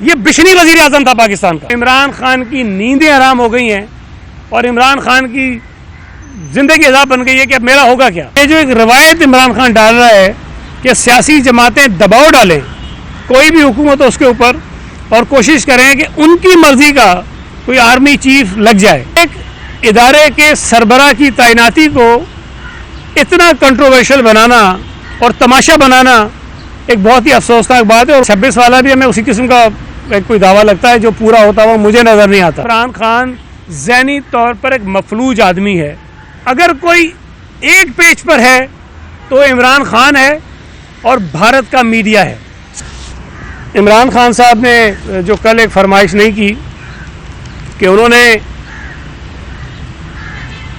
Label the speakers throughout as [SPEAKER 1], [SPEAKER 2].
[SPEAKER 1] یہ بشنی وزیر اعظم تھا پاکستان کا۔ عمران خان کی نیندیں حرام ہو گئی ہیں اور عمران خان کی زندگی عذاب بن گئی ہے کہ اب میرا ہوگا کیا۔ یہ جو ایک روایت عمران خان ڈال رہا ہے کہ سیاسی جماعتیں دباؤ ڈالیں کوئی بھی حکومت ہو اس کے اوپر اور کوشش کریں کہ ان کی مرضی کا کوئی آرمی چیف لگ جائے، ایک ادارے کے سربراہ کی تعیناتی کو اتنا کنٹروورشل بنانا اور تماشا بنانا ایک بہت ہی افسوسناک بات ہے۔ اور 26 والا بھی ہمیں اسی قسم کا کوئی دعویٰ لگتا ہے جو پورا ہوتا ہوا مجھے نظر نہیں آتا۔ عمران خان ذہنی طور پر ایک مفلوج آدمی ہے، اگر کوئی ایک پیج پر ہے تو عمران خان ہے اور بھارت کا میڈیا ہے۔ عمران خان صاحب نے جو کل ایک فرمائش نہیں کی کہ انہوں نے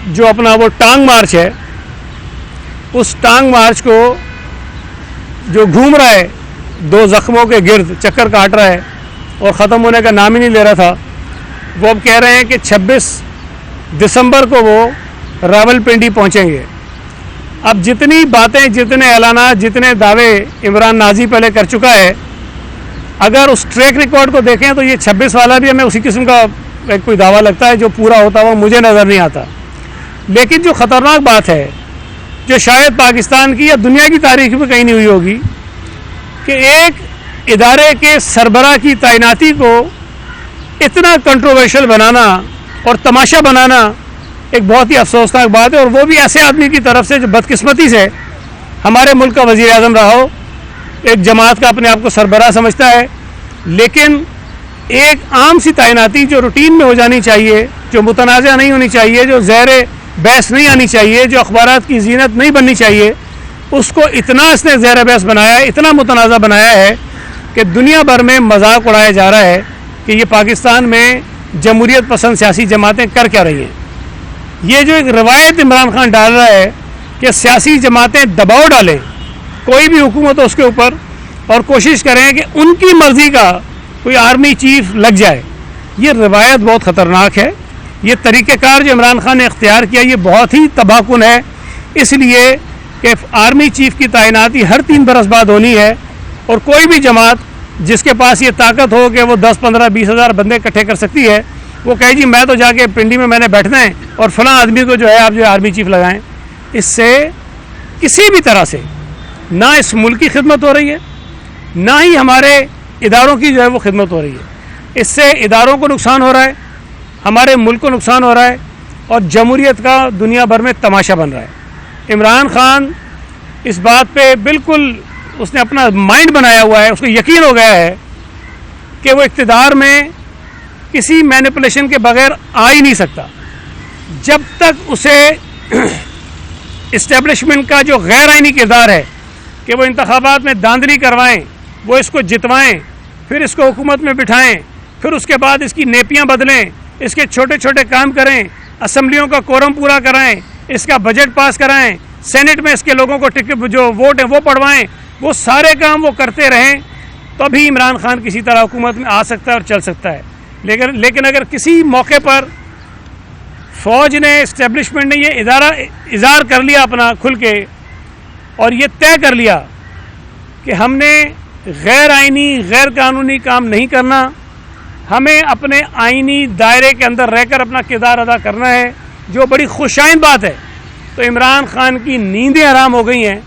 [SPEAKER 1] جو اپنا وہ ٹانگ مارچ ہے، اس ٹانگ مارچ کو جو گھوم رہا ہے دو زخموں کے گرد چکر کاٹ رہا ہے اور ختم ہونے کا نام ہی نہیں لے رہا تھا، وہ اب کہہ رہے ہیں کہ 26 دسمبر کو وہ راولپنڈی پہنچیں گے۔ اب جتنی باتیں، جتنے اعلانات، جتنے دعوے عمران نازی پہلے کر چکا ہے، اگر اس ٹریک ریکارڈ کو دیکھیں تو یہ 26 والا بھی ہمیں اسی قسم کا کوئی دعویٰ لگتا ہے جو پورا ہوتا ہوا مجھے نظر نہیں آتا۔ لیکن جو خطرناک بات ہے، جو شاید پاکستان کی یا دنیا کی تاریخ میں کہیں نہیں ہوئی ہوگی، کہ ایک ادارے کے سربراہ کی تعیناتی کو اتنا کنٹروورشل بنانا اور تماشا بنانا ایک بہت ہی افسوسناک بات ہے، اور وہ بھی ایسے آدمی کی طرف سے جو بدقسمتی سے ہمارے ملک کا وزیر اعظم رہا ہو، ایک جماعت کا اپنے آپ کو سربراہ سمجھتا ہے، لیکن ایک عام سی تعیناتی جو روٹین میں ہو جانی چاہیے، جو متنازع نہیں ہونی چاہیے، جو زیر بحث نہیں آنی چاہیے، جو اخبارات کی زینت نہیں بننی چاہیے، اس کو اتنا اس نے زیر بحث بنایا ہے، اتنا متنازع بنایا ہے کہ دنیا بھر میں مذاق اڑایا جا رہا ہے کہ یہ پاکستان میں جمہوریت پسند سیاسی جماعتیں کر کیا رہی ہیں۔ یہ جو ایک روایت عمران خان ڈال رہا ہے کہ سیاسی جماعتیں دباؤ ڈالیں کوئی بھی حکومت ہو اس کے اوپر اور کوشش کریں کہ ان کی مرضی کا کوئی آرمی چیف لگ جائے، یہ روایت بہت خطرناک ہے۔ یہ طریقہ کار جو عمران خان نے اختیار کیا یہ بہت ہی تباہ کن ہے، اس لیے کہ آرمی چیف کی تعیناتی ہر 3 برس بعد ہونی ہے، اور کوئی بھی جماعت جس کے پاس یہ طاقت ہو کہ وہ 10, 15, 20 ہزار بندے اکٹھے کر سکتی ہے، وہ کہے جی میں تو جا کے پنڈی میں نے بیٹھنا ہے اور فلاں آدمی کو جو ہے آپ جو آرمی چیف لگائیں، اس سے کسی بھی طرح سے نہ اس ملک کی خدمت ہو رہی ہے، نہ ہی ہمارے اداروں کی جو ہے وہ خدمت ہو رہی ہے۔ اس سے اداروں کو نقصان ہو رہا ہے، ہمارے ملک کو نقصان ہو رہا ہے، اور جمہوریت کا دنیا بھر میں تماشا بن رہا ہے۔ عمران خان اس بات پہ بالکل اس نے اپنا مائنڈ بنایا ہوا ہے، اس کو یقین ہو گیا ہے کہ وہ اقتدار میں کسی مینیپولیشن کے بغیر آ ہی نہیں سکتا۔ جب تک اسے اسٹیبلشمنٹ کا جو غیر آئینی کردار ہے کہ وہ انتخابات میں داندلی کروائیں، وہ اس کو جتوائیں، پھر اس کو حکومت میں بٹھائیں، پھر اس کے بعد اس کی نیپیاں بدلیں، اس کے چھوٹے چھوٹے کام کریں، اسمبلیوں کا کورم پورا کرائیں، اس کا بجٹ پاس کرائیں، سینٹ میں اس کے لوگوں کو جو ووٹ ہیں وہ پڑھوائیں، وہ سارے کام وہ کرتے رہیں، تو ابھی عمران خان کسی طرح حکومت میں آ سکتا ہے اور چل سکتا ہے۔ لیکن اگر کسی موقع پر فوج نے، اسٹیبلشمنٹ نے یہ اظہار کر لیا اپنا کھل کے، اور یہ طے کر لیا کہ ہم نے غیر آئینی، غیر قانونی کام نہیں کرنا، ہمیں اپنے آئینی دائرے کے اندر رہ کر اپنا کردار ادا کرنا ہے، جو بڑی خوشائند بات ہے، تو عمران خان کی نیندیں حرام ہو گئی ہیں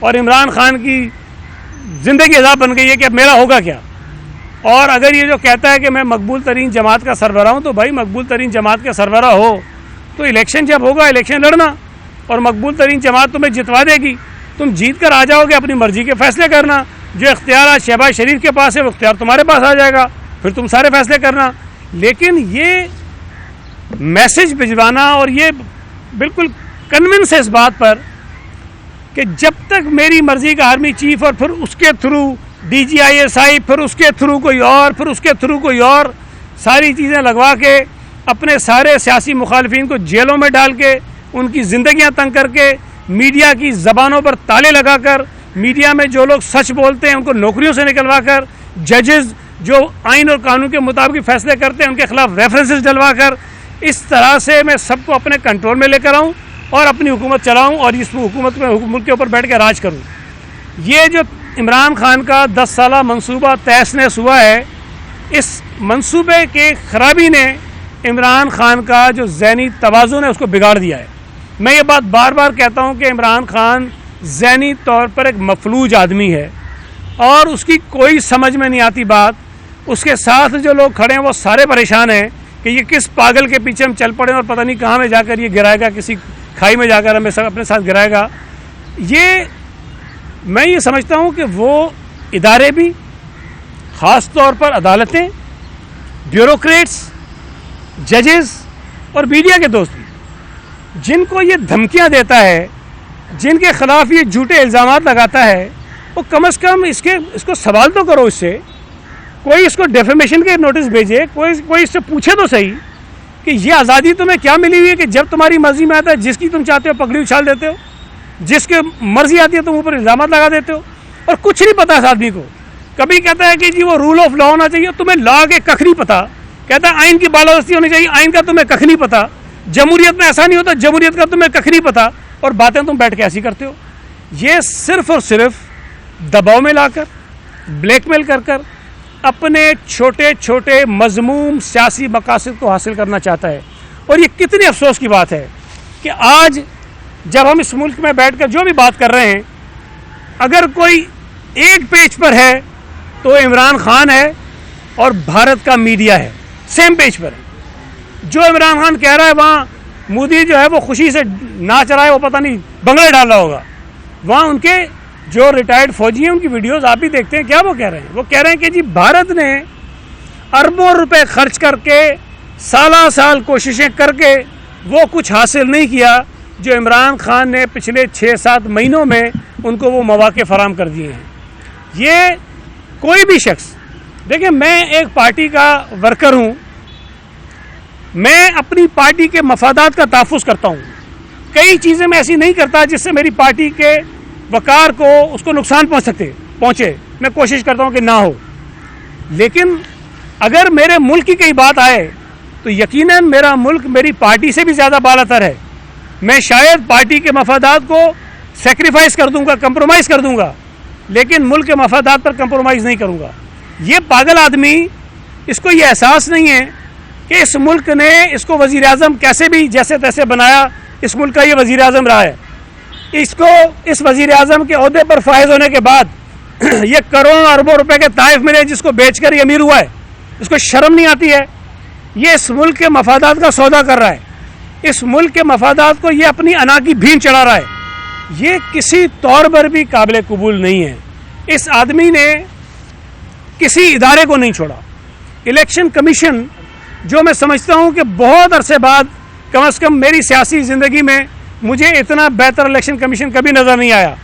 [SPEAKER 1] اور عمران خان کی زندگی عذاب بن گئی ہے کہ اب میرا ہوگا کیا۔ اور اگر یہ جو کہتا ہے کہ میں مقبول ترین جماعت کا سربراہ ہوں، تو بھائی مقبول ترین جماعت کا سربراہ ہو تو الیکشن جب ہوگا الیکشن لڑنا، اور مقبول ترین جماعت تمہیں جتوا دے گی، تم جیت کر آ جاؤ گے، اپنی مرضی کے فیصلے کرنا، جو اختیار آج شہباز شریف کے پاس ہے وہ اختیار تمہارے پاس آ جائے گا، پھر تم سارے فیصلے کرنا۔ لیکن یہ میسج بھجوانا اور یہ بالکل کنونس ہے اس بات پر کہ جب تک میری مرضی کا آرمی چیف، اور پھر اس کے تھرو DGISI، پھر اس کے تھرو کوئی اور، پھر اس کے تھرو کوئی اور، ساری چیزیں لگوا کے اپنے سارے سیاسی مخالفین کو جیلوں میں ڈال کے، ان کی زندگیاں تنگ کر کے، میڈیا کی زبانوں پر تالے لگا کر، میڈیا میں جو لوگ سچ بولتے ہیں ان کو نوکریوں سے نکلوا کر، ججز جو آئین اور قانون کے مطابق فیصلے کرتے ہیں ان کے خلاف ریفرنسز ڈلوا کر، اس طرح سے میں سب کو اپنے کنٹرول میں لے کر آؤں اور اپنی حکومت چلاؤں اور اس حکومت میں ملک کے اوپر بیٹھ کے راج کروں۔ یہ جو عمران خان کا 10 سالہ منصوبہ تہس نہس ہوا ہے، اس منصوبے کے خرابی نے عمران خان کا جو ذہنی توازن ہے اس کو بگاڑ دیا ہے. میں یہ بات بار بار کہتا ہوں کہ عمران خان ذہنی طور پر ایک مفلوج آدمی ہے اور اس کی کوئی سمجھ میں نہیں آتی بات. اس کے ساتھ جو لوگ کھڑے ہیں وہ سارے پریشان ہیں کہ یہ کس پاگل کے پیچھے ہم چل پڑے اور پتہ نہیں کہاں میں جا کر یہ گرائے گا, کسی کھائی میں جا کر ہمیں سب اپنے ساتھ گرائے گا. میں یہ سمجھتا ہوں کہ وہ ادارے بھی, خاص طور پر عدالتیں, بیوروکریٹس, ججز اور میڈیا کے دوست بھی, جن کو یہ دھمکیاں دیتا ہے, جن کے خلاف یہ جھوٹے الزامات لگاتا ہے, وہ کم از کم اس کو سوال تو کرو. اس سے کوئی اس کو ڈیفیمیشن کے نوٹس بھیجے, کوئی اس سے پوچھے تو صحیح کہ یہ آزادی تمہیں کیا ملی ہوئی ہے کہ جب تمہاری مرضی میں آتا ہے جس کی تم چاہتے ہو پگڑی اچھال دیتے ہو, جس کے مرضی آتی ہے تم اوپر الزامات لگا دیتے ہو اور کچھ نہیں پتا اس آدمی کو. کبھی کہتا ہے کہ جی وہ رول آف لا ہونا چاہیے, تمہیں لا کے ککھ نہیں پتا. کہتا ہے آئین کی بالادستی ہونی چاہیے, آئین کا تمہیں ککھ نہیں پتا. جمہوریت میں ایسا نہیں ہوتا, جمہوریت کا تمہیں ککھ نہیں پتا, اور باتیں تم بیٹھ کے ایسی کرتے ہو. یہ صرف اور صرف دباؤ میں لا کر, بلیک میل کر کر اپنے چھوٹے چھوٹے مذموم سیاسی مقاصد کو حاصل کرنا چاہتا ہے. اور یہ کتنی افسوس کی بات ہے کہ آج جب ہم اس ملک میں بیٹھ کر جو بھی بات کر رہے ہیں, اگر کوئی ایک پیج پر ہے تو عمران خان ہے اور بھارت کا میڈیا ہے, سیم پیج پر ہے. جو عمران خان کہہ رہا ہے وہاں مودی جو ہے وہ خوشی سے ناچ رہا ہے, وہ پتہ نہیں بنگلے ڈال رہا ہوگا. وہاں ان کے جو ریٹائرڈ فوجی ہیں ان کی ویڈیوز آپ بھی دیکھتے ہیں, کیا وہ کہہ رہے ہیں؟ وہ کہہ رہے ہیں کہ جی بھارت نے اربوں روپے خرچ کر کے, سالہ سال کوششیں کر کے وہ کچھ حاصل نہیں کیا جو عمران خان نے پچھلے 6-7 مہینوں میں ان کو وہ مواقع فراہم کر دیے ہیں. یہ کوئی بھی شخص, دیکھیں میں ایک پارٹی کا ورکر ہوں, میں اپنی پارٹی کے مفادات کا تحفظ کرتا ہوں. کئی چیزیں میں ایسی نہیں کرتا جس سے میری پارٹی کے وقار کو, اس کو نقصان پہنچے. میں کوشش کرتا ہوں کہ نہ ہو. لیکن اگر میرے ملک کی کوئی بات آئے تو یقیناً میرا ملک میری پارٹی سے بھی زیادہ بالا تر ہے. میں شاید پارٹی کے مفادات کو سیکریفائز کر دوں گا, کمپرومائز کر دوں گا, لیکن ملک کے مفادات پر کمپرومائز نہیں کروں گا. یہ پاگل آدمی, اس کو یہ احساس نہیں ہے کہ اس ملک نے اس کو وزیر اعظم کیسے بھی جیسے تیسے بنایا. اس ملک کا یہ وزیر اعظم رہا ہے. اس کو اس وزیر اعظم کے عہدے پر فائز ہونے کے بعد یہ کروڑوں اربوں روپے کے تحائف ملے جس کو بیچ کر یہ امیر ہوا ہے. اس کو شرم نہیں آتی ہے؟ یہ اس ملک کے مفادات کا سودا کر رہا ہے, اس ملک کے مفادات کو یہ اپنی انا کی بھین چڑھا رہا ہے. یہ کسی طور پر بھی قابل قبول نہیں ہے. اس آدمی نے کسی ادارے کو نہیں چھوڑا. الیکشن کمیشن, جو میں سمجھتا ہوں کہ بہت عرصے بعد, کم از کم میری سیاسی زندگی میں مجھے اتنا بہتر الیکشن کمیشن کبھی نظر نہیں آیا,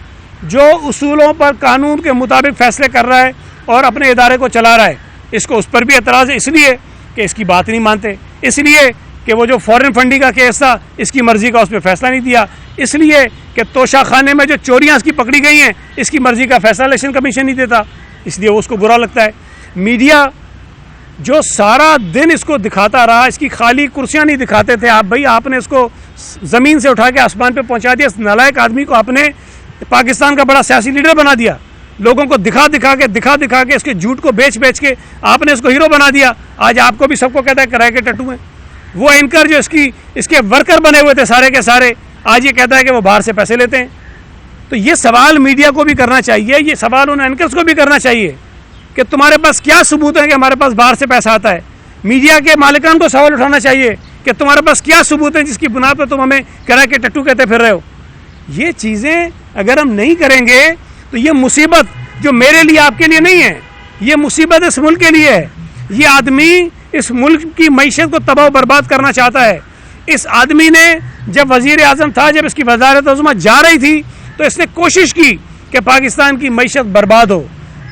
[SPEAKER 1] جو اصولوں پر قانون کے مطابق فیصلے کر رہا ہے اور اپنے ادارے کو چلا رہا ہے. اس کو اس پر بھی اعتراض ہے, اس لیے کہ اس کی بات نہیں مانتے, اس لیے کہ وہ جو فورن فنڈنگ کا کیس تھا اس کی مرضی کا اس پہ فیصلہ نہیں دیا, اس لیے کہ توشہ خانے میں جو چوریاں اس کی پکڑی گئی ہیں اس کی مرضی کا فیصلہ الیکشن کمیشن نہیں دیتا, اس لیے وہ اس کو برا لگتا ہے. میڈیا جو سارا دن اس کو دکھاتا رہا, اس کی خالی کرسیاں نہیں دکھاتے تھے آپ, بھائی آپ نے اس کو زمین سے اٹھا کے آسمان پہ پہنچا دیا. اس نالائق آدمی کو آپ نے پاکستان کا بڑا سیاسی لیڈر بنا دیا. لوگوں کو دکھا دکھا کے اس کے جھوٹ کو بیچ کے آپ نے اس کو ہیرو بنا دیا. آج آپ کو بھی سب کو کہتا ہے کرائے کے ٹٹو ہیں. وہ اینکر جو اس کے ورکر بنے ہوئے تھے سارے کے سارے, آج یہ کہتا ہے کہ وہ باہر سے پیسے لیتے ہیں. تو یہ سوال میڈیا کو بھی کرنا چاہیے, یہ سوال ان اینکرز کو بھی کرنا چاہیے کہ تمہارے پاس کیا ثبوت ہے کہ ہمارے پاس باہر سے پیسہ آتا ہے. میڈیا کے مالکان کو سوال اٹھانا چاہیے کہ تمہارے پاس کیا ثبوت ہے جس کی بنا پہ تم ہمیں کرائے کے ٹٹو کہتے پھر رہے ہو. یہ چیزیں اگر ہم نہیں کریں گے تو یہ مصیبت جو میرے لیے آپ کے لیے نہیں ہے, یہ مصیبت اس ملک کے لیے ہے. یہ آدمی اس ملک کی معیشت کو تباہ و برباد کرنا چاہتا ہے. اس آدمی نے جب وزیر اعظم تھا, جب اس کی وزارت عظمیٰ جا رہی تھی تو اس نے کوشش کی کہ پاکستان کی معیشت برباد ہو.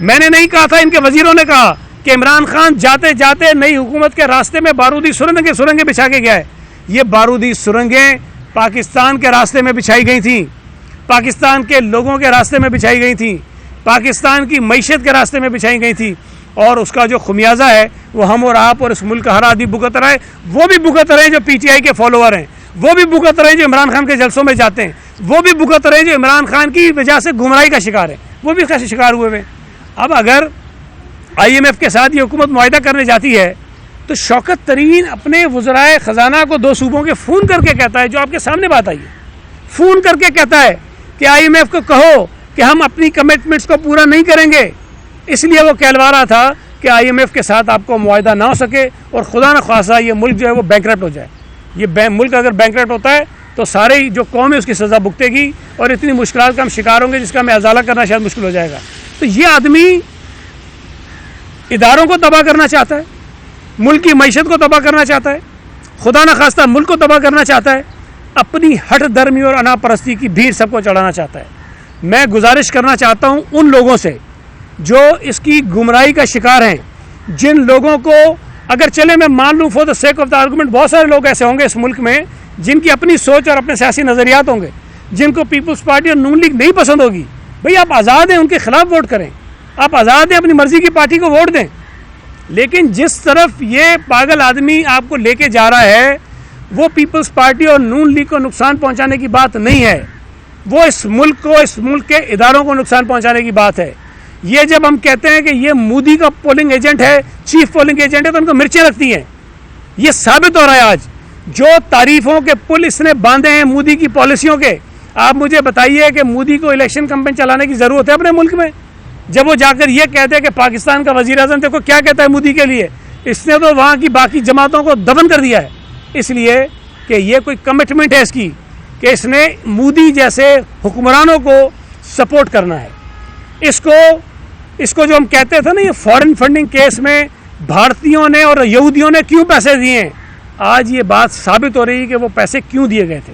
[SPEAKER 1] میں نے نہیں کہا تھا, ان کے وزیروں نے کہا کہ عمران خان جاتے جاتے نئی حکومت کے راستے میں بارودی سرنگیں بچھا کے گیا ہے. یہ بارودی سرنگیں پاکستان کے راستے میں بچھائی گئی تھیں, پاکستان کے لوگوں کے راستے میں بچھائی گئی تھیں, پاکستان کی معیشت کے راستے میں بچھائی گئی تھی. اور اس کا جو خمیازہ ہے وہ ہم اور آپ اور اس ملک کا ہر آدمی بھگت رہا ہے. وہ بھی بھگت رہے ہیں جو پی ٹی آئی کے فالوور ہیں, وہ بھی بھگت رہے ہیں جو عمران خان کے جلسوں میں جاتے ہیں, وہ بھی بھگت رہے ہیں جو عمران خان کی وجہ سے گمراہی کا شکار ہے, وہ بھی اس کا شکار ہوئے ہوئے. اب اگر IMF کے ساتھ یہ حکومت معاہدہ کرنے جاتی ہے تو شوکت ترین اپنے وزرائے خزانہ کو 2 صوبوں کے فون کر کے کہتا ہے، جو آپ کے سامنے بات آئی ہے، فون کر کے کہتا ہے کہ IMF کو کہو کہ ہم اپنی کمٹمنٹس کو پورا نہیں کریں گے. اس لیے وہ کہلوا رہا تھا کہ IMF کے ساتھ آپ کو معاہدہ نہ ہو سکے اور خدا نہ خواصہ یہ ملک جو ہے وہ بینکرپٹ ہو جائے. یہ ملک اگر بینکرپٹ ہوتا ہے تو سارے جو قوم ہے اس کی سزا بھگتے گی اور اتنی مشکلات کا ہم شکار ہوں گے جس کا ہمیں ازالہ کرنا شاید مشکل ہو جائے گا. تو یہ آدمی اداروں کو تباہ کرنا چاہتا ہے، ملک کی معیشت کو تباہ کرنا چاہتا ہے، خدا نہ خواستہ ملک کو تباہ کرنا چاہتا ہے، اپنی ہٹ درمی اور انا پرستی کی بھیڑ سب کو چڑھانا چاہتا ہے. میں گزارش کرنا چاہتا ہوں ان لوگوں سے جو اس کی گمراہی کا شکار ہیں، جن لوگوں کو اگر چلے میں مان لوں for the sake of the argument بہت سارے لوگ ایسے ہوں گے اس ملک میں جن کی اپنی سوچ اور اپنے سیاسی نظریات ہوں گے، جن کو پیپلز پارٹی اور نون لیگ نہیں پسند ہوگی. بھئی آپ آزاد ہیں ان کے خلاف ووٹ کریں، آپ آزاد ہیں اپنی مرضی کی پارٹی کو ووٹ دیں، لیکن جس طرف یہ پاگل آدمی آپ کو لے کے جا رہا ہے وہ پیپلز پارٹی اور نون لیگ کو نقصان پہنچانے کی بات نہیں ہے، وہ اس ملک کو، اس ملک کے اداروں کو نقصان پہنچانے کی بات ہے. یہ جب ہم کہتے ہیں کہ یہ مودی کا پولنگ ایجنٹ ہے، چیف پولنگ ایجنٹ ہے، تو ان کو مرچیں لگتی ہیں. یہ ثابت ہو رہا ہے آج جو تعریفوں کے پل اس نے باندھے ہیں مودی کی پالیسیوں کے. آپ مجھے بتائیے کہ مودی کو الیکشن کمپین چلانے کی ضرورت ہے اپنے ملک میں؟ جب وہ جا کر یہ کہتے ہیں کہ پاکستان کا وزیر اعظم دیکھو کیا کہتا ہے مودی کے لیے، اس نے تو وہاں کی باقی جماعتوں کو دفن کر دیا ہے. اس لیے کہ یہ کوئی کمٹمنٹ ہے اس کی کہ اس نے مودی جیسے حکمرانوں کو سپورٹ کرنا ہے. اس کو جو ہم کہتے تھے نا یہ فارن فنڈنگ کیس میں بھارتیوں نے اور یہودیوں نے کیوں پیسے دیے ہیں، آج یہ بات ثابت ہو رہی ہے کہ وہ پیسے کیوں دیے گئے تھے.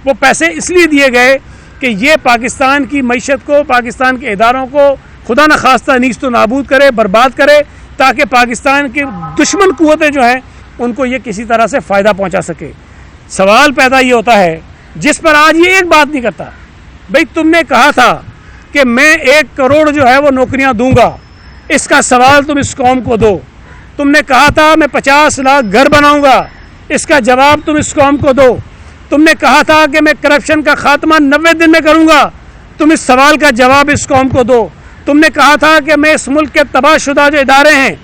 [SPEAKER 1] وہ پیسے اس لیے دیے گئے کہ یہ پاکستان کی معیشت کو، پاکستان کے اداروں کو خدا نہ خواستہ نیست و نابود کرے، برباد کرے، تاکہ پاکستان کے دشمن قوتیں جو ہیں ان کو یہ کسی طرح سے فائدہ پہنچا سکے. سوال پیدا یہ ہوتا ہے جس پر آج یہ ایک بات نہیں کرتا. بھئی تم نے کہا تھا کہ میں 1 کروڑ جو ہے وہ نوکریاں دوں گا، اس کا سوال تم اس قوم کو دو. تم نے کہا تھا میں 50 لاکھ گھر بناؤں گا، اس کا جواب تم اس قوم کو دو. تم نے کہا تھا کہ میں کرپشن کا خاتمہ 90 دن میں کروں گا، تم اس سوال کا جواب اس قوم کو دو. تم نے کہا تھا کہ میں اس ملک کے تباہ شدہ جو ادارے ہیں،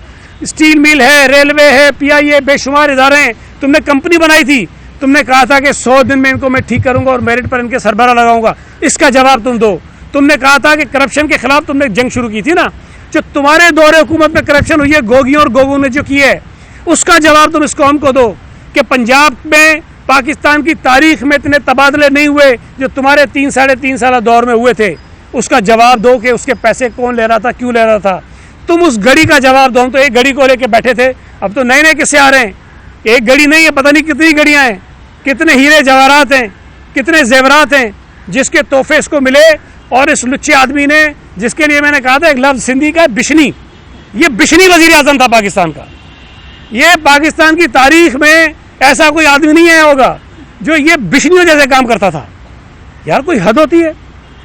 [SPEAKER 1] اسٹیل میل ہے، ریلوے ہے، PIA، بے شمار ادارے ہیں، تم نے کمپنی بنائی تھی، تم نے کہا تھا کہ 100 دن میں ان کو میں ٹھیک کروں گا اور میرٹ پر ان کے سربراہ لگاؤں گا، اس کا جواب تم دو. تم نے کہا تھا کہ کرپشن کے خلاف تم نے جنگ شروع کی تھی نا، جو تمہارے دور حکومت میں کرپشن ہوئی ہے گوگیوں اور گوگوں نے جو کی ہے، اس کا جواب تم اس قوم کو دو. کہ پنجاب میں پاکستان کی تاریخ میں اتنے تبادلے نہیں ہوئے جو تمہارے 3-3.5 سالہ دور میں ہوئے تھے، اس کا جواب دو کہ اس کے پیسے کون لے رہا تھا، کیوں لے رہا تھا. تم اس گھڑی کا جواب دو. ہم تو ایک گھڑی کو لے کے بیٹھے تھے، اب تو نئے قصے آ رہے ہیں. ایک گھڑی نہیں ہے، پتہ نہیں کتنی گھڑیاں ہیں، کتنے ہیرے جواہرات ہیں، کتنے زیورات ہیں جس کے تحفے اس کو ملے. اور اس لچے آدمی نے، جس کے لیے میں نے کہا تھا ایک لفظ سندھی کا بشنی، یہ بشنی وزیر اعظم تھا پاکستان کا. یہ پاکستان کی تاریخ میں ایسا کوئی آدمی نہیں آیا ہوگا جو یہ بشنیوں جیسے کام کرتا تھا. یار کوئی حد ہوتی ہے.